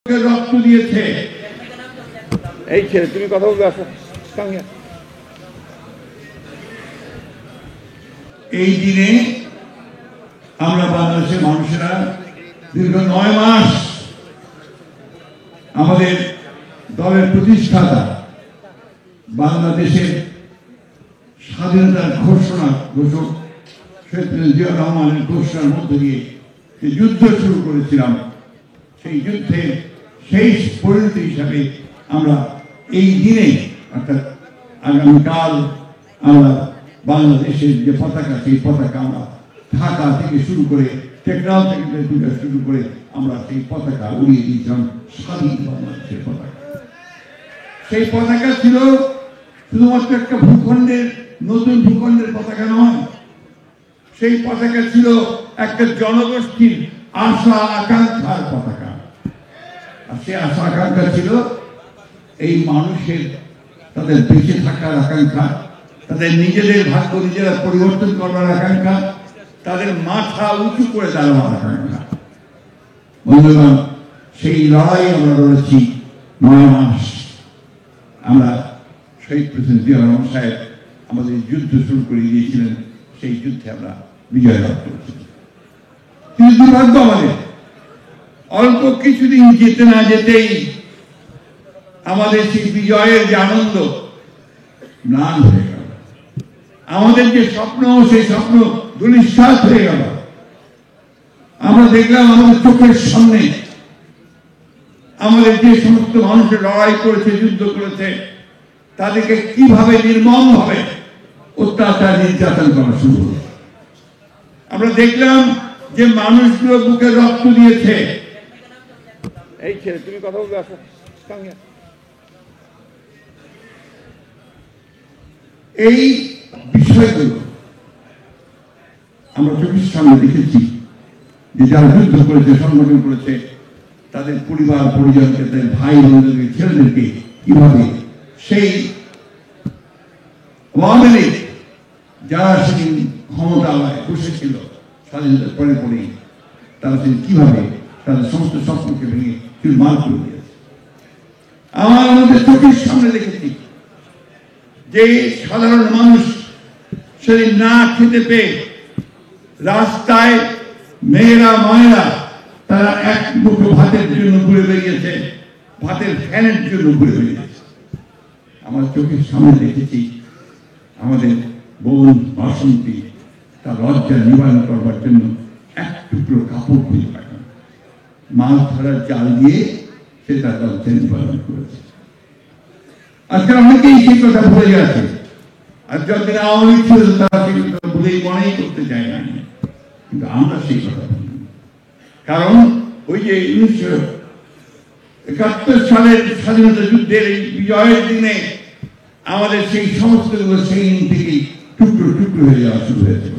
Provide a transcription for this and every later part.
রক্ত দিয়েছে এই ছেলে, তুমি কথা বলবে আসো সঙ্গে। এই দিনে আমরা বাংলাদেশের মানুষেরা দীর্ঘ 9 মাস আমাদের দলের প্রতিষ্ঠাতা বাংলাদেশের স্বাধীনতার ঘোষক শহীদ জিয়াউর রহমানের ঘোষণার মধ্য দিয়ে যে যুদ্ধ শুরু করেছিলাম, সেই যুদ্ধের শেষ পরিণতি হিসাবে আমরা এই দিনে অর্থাৎ আগামীকাল আমরা বাংলাদেশের যে পতাকা, সেই পতাকা আমরা ঢাকা থেকে শুরু করে টেকনাফ থেকে শুরু করে আমরা সেই পতাকা উড়িয়ে দিয়েছিলাম, স্বাধীন বাংলাদেশের পতাকা। সেই পতাকা ছিল শুধুমাত্র একটা ভূখণ্ডের, নতুন ভূখণ্ডের পতাকা নয়, সেই পতাকা ছিল একটা জনগোষ্ঠীর আশা আকাঙ্ক্ষার পতাকা। আর সে আশা আকাঙ্ক্ষা ছিল এই মানুষের তাদের বেঁচে থাকার আকাঙ্ক্ষা, তাদের নিজেদের ভাগ্য নিজেরা পরিবর্তন করার আকাঙ্ক্ষা, তাদের মাথা উঁচু করে দাঁড়ানোর আকাঙ্ক্ষা। বন্ধুগণ, সেই লড়াই আমরা লড়েছি 9 মাস। আমরা শহীদ প্রেসিডেন্ট জিয়াউর রহমান সাহেব আমাদের যুদ্ধ শুরু করে দিয়েছিলেন, সেই যুদ্ধে আমরা বিজয় লাভ করেছি। কিন্তু দুর্ভাগ্য আমাদের, অল্প কিছুদিন যেতে না যেতেই আমাদের সেই বিজয়ের যে আনন্দ ম্লান হয়ে গেল। আমাদের যে স্বপ্ন, সেই স্বপ্ন দুঃশ্বাস হয়ে গেল। আমরা দেখলাম আমাদের চোখের সামনে আমাদের যে সমস্ত মানুষের লড়াই করেছে, যুদ্ধ করেছে, তাদেরকে কিভাবে নির্মম ভাবে অত্যাচার নির্যাতন করা শুরু হলো। আমরা দেখলাম যে মানুষগুলো বুকে রক্ত দিয়েছে। এই ছেলে, তুমি কথা বলবে আসো সঙ্গে। এই বিষয়গুলো আমরা চোখের সামনে দেখেছি যে যারা যুদ্ধ করেছে, সংগঠন করেছে, তাদের পরিবার পরিজনকে, তাদের ভাই বোনদেরকে, ছেলেদেরকে কিভাবে সেই আওয়ামী লীগ যারা সেদিন ক্ষমতায় বসেছিল স্বাধীনতার পরে পরে, তারা সেদিন কিভাবে তাদের সমস্ত স্বপ্নকে ভেঙে চুরমার করে দিয়েছে। আমার আমাদের চোখের সামনে দেখেছি যে সাধারণ মানুষ সেদিন না খেতে পেয়ে রাস্তায় মেয়েরা মায়েরা তারা এক মুঠো ভাতের জন্য ঘুরে বেরিয়েছে, ভাতের ফ্যানের জন্য ঘুরে বেরিয়েছে। আমার চোখের সামনে দেখেছি আমাদের বোন বাসন্তী তার লজ্জা নিবারণ করবার জন্য এক টুকরো কাপড় খুঁজে পায় না, মাছ ধরার জাল দিয়ে সে তার লজ্জা নিবারণ করেছে। আজকাল অনেকেই সেই কথা ভুলে গেছে, আর যতদিন আওয়ামী লীগ ছিল তারা সেই কথা ভুলেই মনেই করতে চায় না। কিন্তু আমরা সেই কথা বলি, কারণ ওই যে 1971 সালের স্বাধীনতা যুদ্ধের এই বিজয়ের দিনে আমাদের সেই সমস্ত সেই দিন থেকেই টুকরো টুকরো হয়ে যাওয়া শুরু হয়েছে।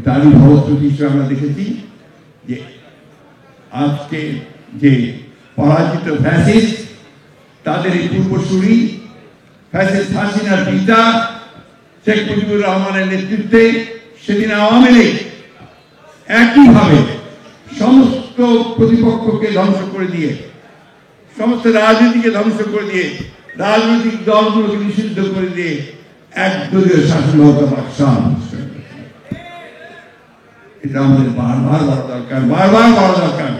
তারই ফলশ্রুতি হিসেবে আমরা দেখেছি যে আজকে যে পরাজিত ফ্যাসিস্ট, তাদের এই পূর্বসূরি ফ্যাসিস্ট হাসিনার পিতা শেখ মুজিবুর রহমানের নেতৃত্বে সেদিন আওয়ামী লীগ একইভাবে সমস্ত প্রতিপক্ষকে ধ্বংস করে দিয়ে, সমস্ত রাজনীতিকে ধ্বংস করে দিয়ে, রাজনৈতিক দলগুলোকে নিষিদ্ধ করে দিয়ে একদলীয় শাসন ব্যবস্থা। এটা আমাদের বারবার বলা দরকার, বারবার বলা দরকার।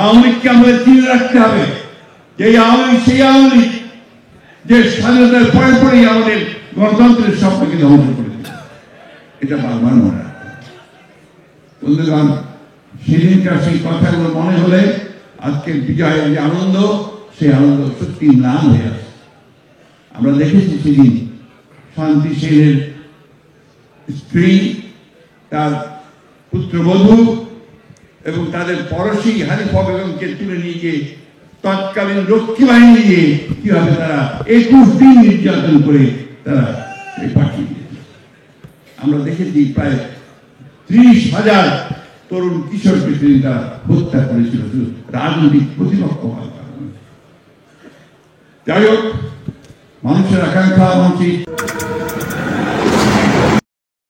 আওয়ামী লীগকে আমাদের চিনে রাখতে হবে যে আওয়ামী লীগ সেই আওয়ামী লীগ যে স্বাধীনতার পরে পরেই আমাদের গণতন্ত্রের স্বপ্নকে ধ্বংস করে দিল। এটা বারবার মনে রাখতে হবে। বন্ধুগণ, সেদিনকার সেই কথাগুলো মনে হলে আজকের বিজয়ের যে আনন্দ, সেই আনন্দ সত্যি ম্লান হয়ে আছে। আমরা দেখেছি সেদিন শান্তি সেনের স্ত্রী, তার পুত্রবধূ এবং তাদের পড়শি হানিফা বেগমকে তুলে নিয়ে গিয়ে তৎকালীন রক্ষী বাহিনী দিয়ে কিভাবে তারা 21 দিন নির্যাতন করে তারা পাঠিয়ে দিয়েছে। আমরা দেখেছি প্রায় 30,000 তরুণ কিশোরকে তারা হত্যা করেছিল শুধু রাজনৈতিক প্রতিপক্ষ হওয়ার কারণে। যাই হোক, মানুষের আকাঙ্ক্ষা, মানুষের